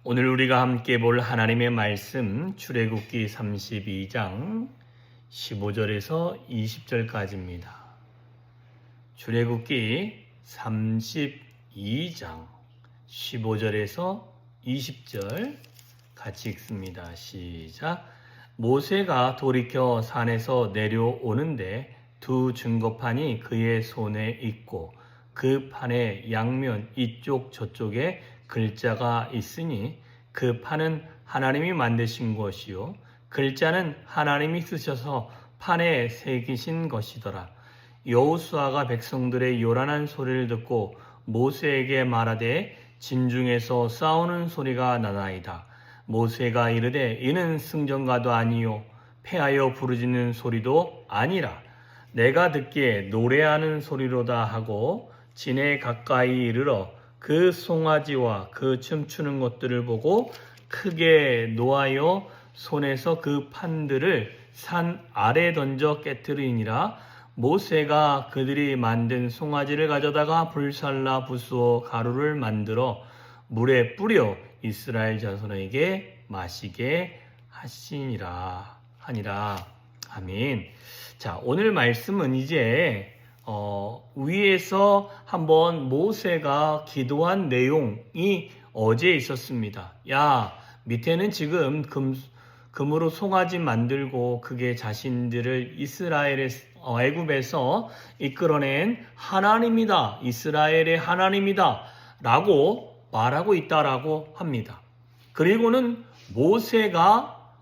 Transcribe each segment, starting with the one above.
오늘 우리가 함께 볼 하나님의 말씀 출애굽기 32장 15절에서 20절까지입니다. 출애굽기 32장 15절에서 20절 같이 읽습니다. 시작. 모세가 돌이켜 산에서 내려오는데 두 증거판이 그의 손에 있고 그 판의 양면 이쪽 저쪽에 글자가 있으니 그 판은 하나님이 만드신 것이요 글자는 하나님이 쓰셔서 판에 새기신 것이더라. 여호수아가 백성들의 요란한 소리를 듣고 모세에게 말하되 진중에서 싸우는 소리가 나나이다. 모세가 이르되 이는 승전가도 아니요 패하여 부르짖는 소리도 아니라 내가 듣기에 노래하는 소리로다 하고 진에 가까이 이르러 그 송아지와 그 춤추는 것들을 보고 크게 노하여 손에서 그 판들을 산 아래 던져 깨뜨리니라. 모세가 그들이 만든 송아지를 가져다가 불살라 부수어 가루를 만들어 물에 뿌려 이스라엘 자손에게 마시게 하시니라 하니라. 아멘. 자, 오늘 말씀은 이제 위에서 한번 모세가 기도한 내용이 어제 있었습니다. 야, 밑에는 지금 금으로 송아지 만들고 그게 자신들을 애굽에서 이끌어낸 하나님이다. 이스라엘의 하나님이다. 라고 말하고 있다라고 합니다. 그리고는 모세가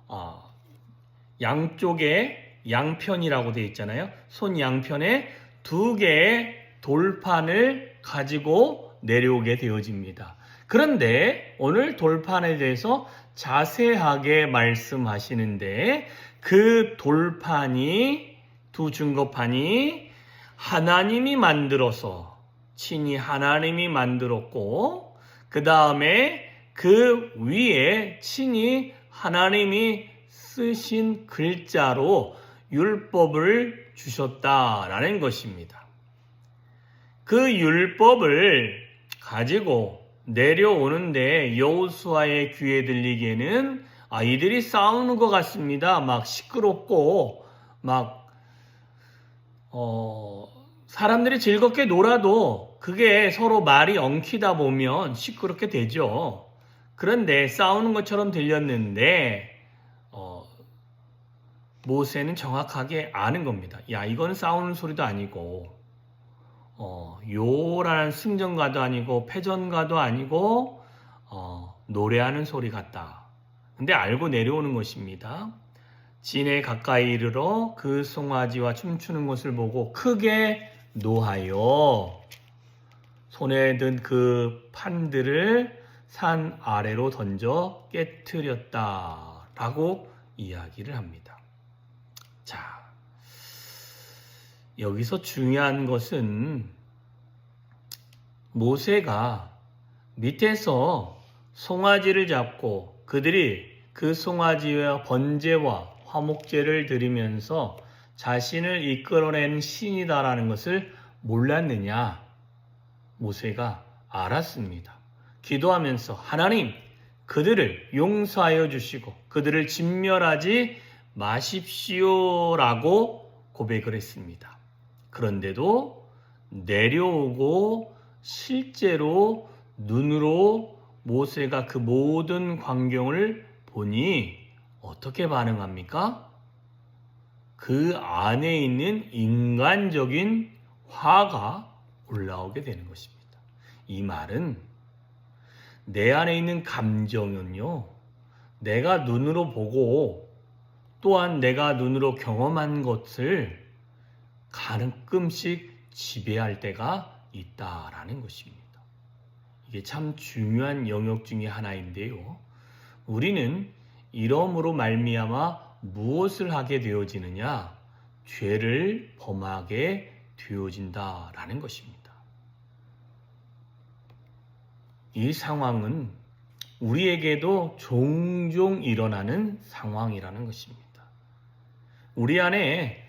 양쪽에 양편이라고 되어 있잖아요. 손 양편에 두 개의 돌판을 가지고 내려오게 되어집니다. 그런데 오늘 돌판에 대해서 자세하게 말씀하시는데 그 돌판이 두 증거판이 하나님이 만들어서 친히 하나님이 만들었고 그 다음에 그 위에 친히 하나님이 쓰신 글자로 율법을 주셨다라는 것입니다. 그 율법을 가지고 내려오는데 여호수아의 귀에 들리기에는 이들이 싸우는 것 같습니다. 막 시끄럽고 막 사람들이 즐겁게 놀아도 그게 서로 말이 엉키다 보면 시끄럽게 되죠. 그런데 싸우는 것처럼 들렸는데 모세는 정확하게 아는 겁니다. 야, 이건 싸우는 소리도 아니고 요라는 승전가도 아니고 패전가도 아니고 노래하는 소리 같다. 근데 알고 내려오는 것입니다. 진에 가까이 이르러 그 송아지와 춤추는 것을 보고 크게 노하여 손에 든 그 판들을 산 아래로 던져 깨뜨렸다라고 이야기를 합니다. 자, 여기서 중요한 것은 모세가 밑에서 송아지를 잡고 그들이 그 송아지와 번제와 화목제를 드리면서 자신을 이끌어낸 신이다라는 것을 몰랐느냐? 모세가 알았습니다. 기도하면서 하나님, 그들을 용서하여 주시고 그들을 진멸하지 마십시오라고 고백을 했습니다. 그런데도 내려오고 실제로 눈으로 모세가 그 모든 광경을 보니 어떻게 반응합니까? 그 안에 있는 인간적인 화가 올라오게 되는 것입니다. 이 말은 내 안에 있는 감정은요, 내가 눈으로 보고 또한 내가 눈으로 경험한 것을 가끔씩 지배할 때가 있다라는 것입니다. 이게 참 중요한 영역 중에 하나인데요. 우리는 이러므로 말미암아 무엇을 하게 되어지느냐? 죄를 범하게 되어진다라는 것입니다. 이 상황은 우리에게도 종종 일어나는 상황이라는 것입니다. 우리 안에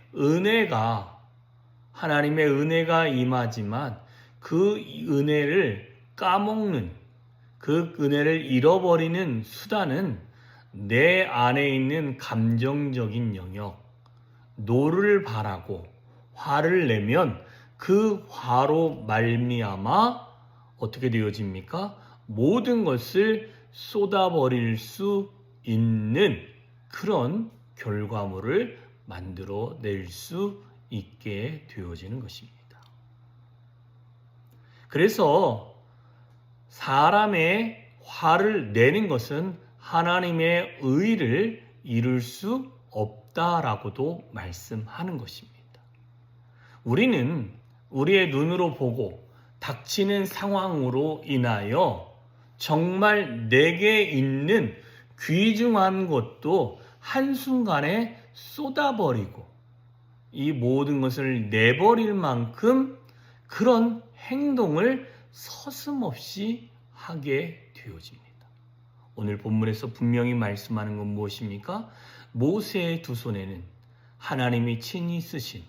하나님의 은혜가 임하지만 그 은혜를 까먹는, 그 은혜를 잃어버리는 수단은 내 안에 있는 감정적인 영역, 노를 바라고 화를 내면 그 화로 말미암아 어떻게 되어집니까? 모든 것을 쏟아버릴 수 있는 그런 결과물을 만들어낼 수 있게 되어지는 것입니다. 그래서 사람의 화를 내는 것은 하나님의 의를 이룰 수 없다라고도 말씀하는 것입니다. 우리는 우리의 눈으로 보고 닥치는 상황으로 인하여 정말 내게 있는 귀중한 것도 한순간에 쏟아버리고 이 모든 것을 내버릴 만큼 그런 행동을 서슴없이 하게 되어집니다. 오늘 본문에서 분명히 말씀하는 건 무엇입니까? 모세의 두 손에는 하나님이 친히 쓰신,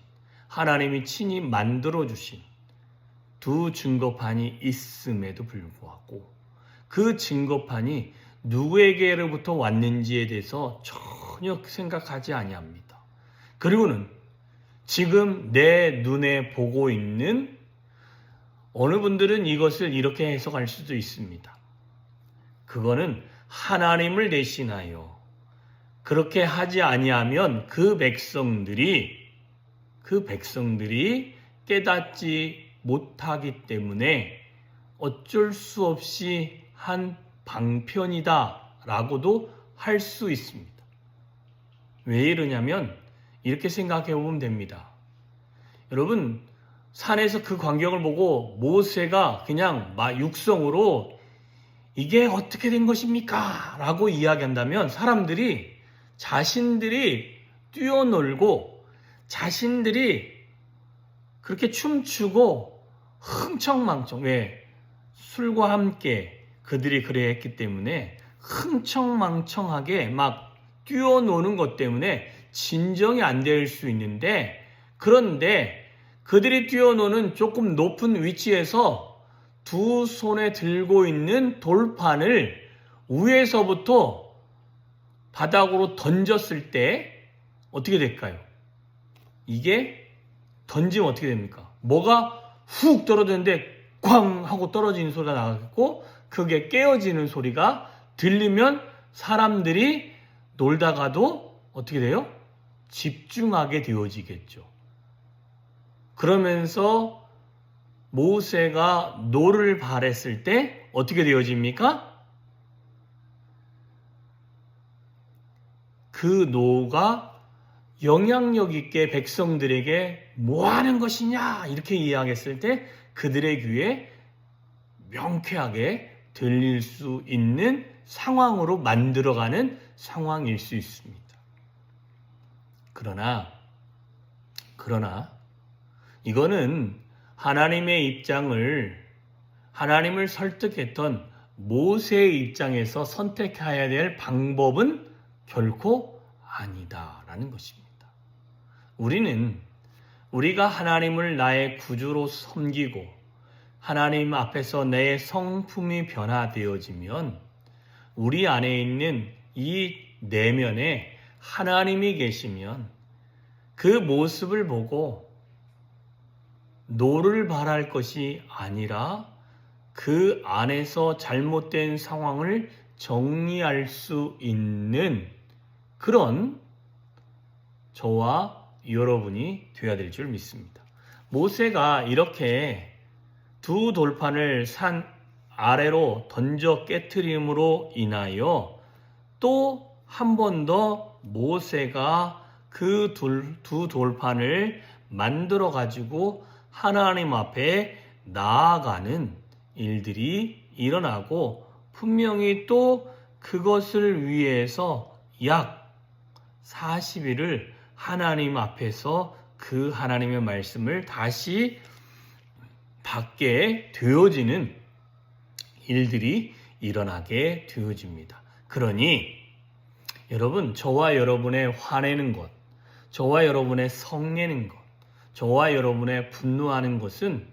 하나님이 친히 만들어주신 두 증거판이 있음에도 불구하고 그 증거판이 누구에게로부터 왔는지에 대해서 전혀 생각하지 아니합니다. 그리고는 지금 내 눈에 보고 있는 어느 분들은 이것을 이렇게 해석할 수도 있습니다. 그거는 하나님을 대신하여 그렇게 하지 아니하면 그 백성들이 깨닫지 못하기 때문에 어쩔 수 없이 한 방편이다라고도 할 수 있습니다. 왜 이러냐면 이렇게 생각해 보면 됩니다. 여러분, 산에서 그 광경을 보고 모세가 그냥 육성으로 이게 어떻게 된 것입니까? 라고 이야기한다면 사람들이 자신들이 뛰어놀고 자신들이 그렇게 춤추고 흥청망청, 왜? 술과 함께 그들이 그래 했기 때문에 흥청망청하게 막 뛰어노는 것 때문에 진정이 안 될 수 있는데, 그런데 그들이 뛰어노는 조금 높은 위치에서 두 손에 들고 있는 돌판을 위에서부터 바닥으로 던졌을 때 어떻게 될까요? 이게 던지면 어떻게 됩니까? 뭐가 훅 떨어졌는데 꽝 하고 떨어지는 소리가 나겠고, 그게 깨어지는 소리가 들리면 사람들이 놀다가도 어떻게 돼요? 집중하게 되어지겠죠. 그러면서 모세가 노를 바랬을 때 어떻게 되어집니까? 그 노가 영향력 있게 백성들에게 뭐 하는 것이냐 이렇게 이야기했을 때 그들의 귀에 명쾌하게 들릴 수 있는 상황으로 만들어가는 상황일 수 있습니다. 그러나 이거는 하나님의 입장을, 하나님을 설득했던 모세의 입장에서 선택해야 될 방법은 결코 아니다라는 것입니다. 우리가 하나님을 나의 구주로 섬기고 하나님 앞에서 내 성품이 변화되어지면 우리 안에 있는 이 내면에 하나님이 계시면 그 모습을 보고 노를 바랄 것이 아니라 그 안에서 잘못된 상황을 정리할 수 있는 그런 저와 여러분이 되어야 될 줄 믿습니다. 모세가 이렇게 두 돌판을 산 아래로 던져 깨트림으로 인하여 또 한 번 더 모세가 그 두 돌판을 만들어 가지고 하나님 앞에 나아가는 일들이 일어나고, 분명히 또 그것을 위해서 약 40일을 하나님 앞에서 그 하나님의 말씀을 다시 받게 되어지는 일들이 일어나게 되어집니다. 그러니 여러분, 저와 여러분의 화내는 것, 저와 여러분의 성내는 것, 저와 여러분의 분노하는 것은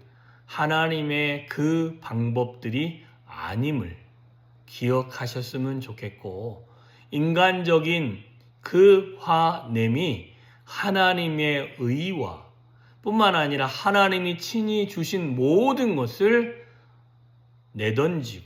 하나님의 그 방법들이 아님을 기억하셨으면 좋겠고, 인간적인 그 화냄이 하나님의 의와 뿐만 아니라 하나님이 친히 주신 모든 것을 내던지는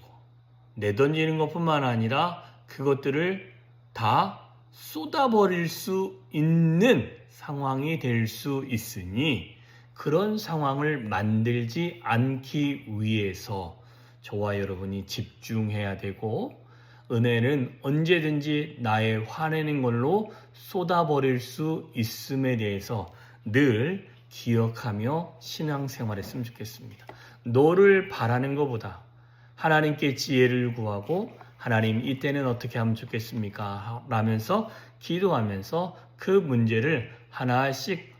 것뿐만 아니라 그것들을 다 쏟아버릴 수 있는 상황이 될 수 있으니, 그런 상황을 만들지 않기 위해서 저와 여러분이 집중해야 되고, 은혜는 언제든지 나의 화내는 걸로 쏟아버릴 수 있음에 대해서 늘 기억하며 신앙생활했으면 좋겠습니다. 너를 바라는 것보다 하나님께 지혜를 구하고, 하나님 이때는 어떻게 하면 좋겠습니까? 라면서 기도하면서 그 문제를 하나씩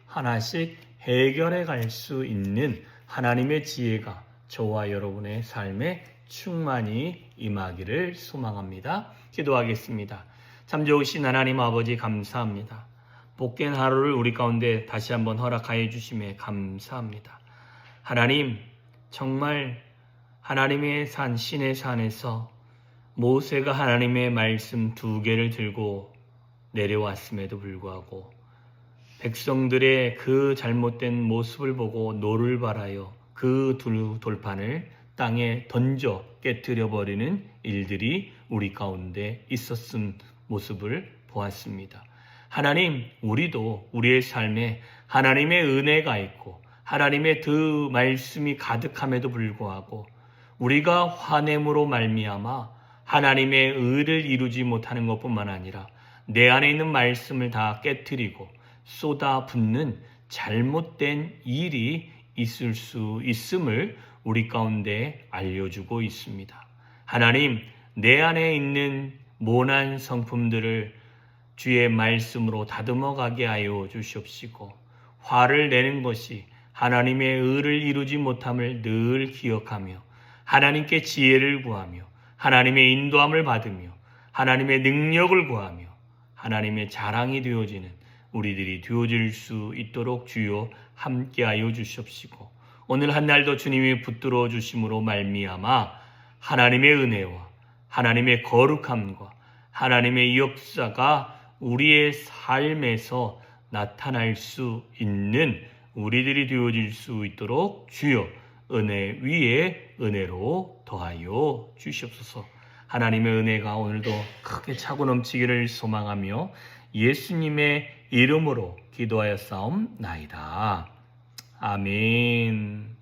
해결해 갈 수 있는 하나님의 지혜가 저와 여러분의 삶에 충만히 임하기를 소망합니다. 기도하겠습니다. 참 좋으신 하나님 아버지, 감사합니다. 복된 하루를 우리 가운데 다시 한번 허락하여 주심에 감사합니다. 하나님, 정말 하나님의 산, 신의 산에서 모세가 하나님의 말씀 2개를 들고 내려왔음에도 불구하고 백성들의 그 잘못된 모습을 보고 노를 바라여 그 돌판을 땅에 던져 깨뜨려 버리는 일들이 우리 가운데 있었음 모습을 보았습니다. 하나님, 우리도 우리의 삶에 하나님의 은혜가 있고 하나님의 그 말씀이 가득함에도 불구하고 우리가 화냄으로 말미암아 하나님의 의를 이루지 못하는 것뿐만 아니라 내 안에 있는 말씀을 다 깨뜨리고 쏟아붓는 잘못된 일이 있을 수 있음을 우리 가운데 알려주고 있습니다. 하나님, 내 안에 있는 모난 성품들을 주의 말씀으로 다듬어 가게 하여 주시옵시고, 화를 내는 것이 하나님의 의를 이루지 못함을 늘 기억하며 하나님께 지혜를 구하며 하나님의 인도함을 받으며 하나님의 능력을 구하며 하나님의 자랑이 되어지는 우리들이 되어질 수 있도록 주여 함께하여 주시옵시고, 오늘 한 날도 주님이 붙들어 주심으로 말미암아 하나님의 은혜와 하나님의 거룩함과 하나님의 역사가 우리의 삶에서 나타날 수 있는 우리들이 되어질 수 있도록 주여 은혜 위에 은혜로 더하여 주시옵소서. 하나님의 은혜가 오늘도 크게 차고 넘치기를 소망하며 예수님의 이름으로 기도하였사옵나이다. 아멘.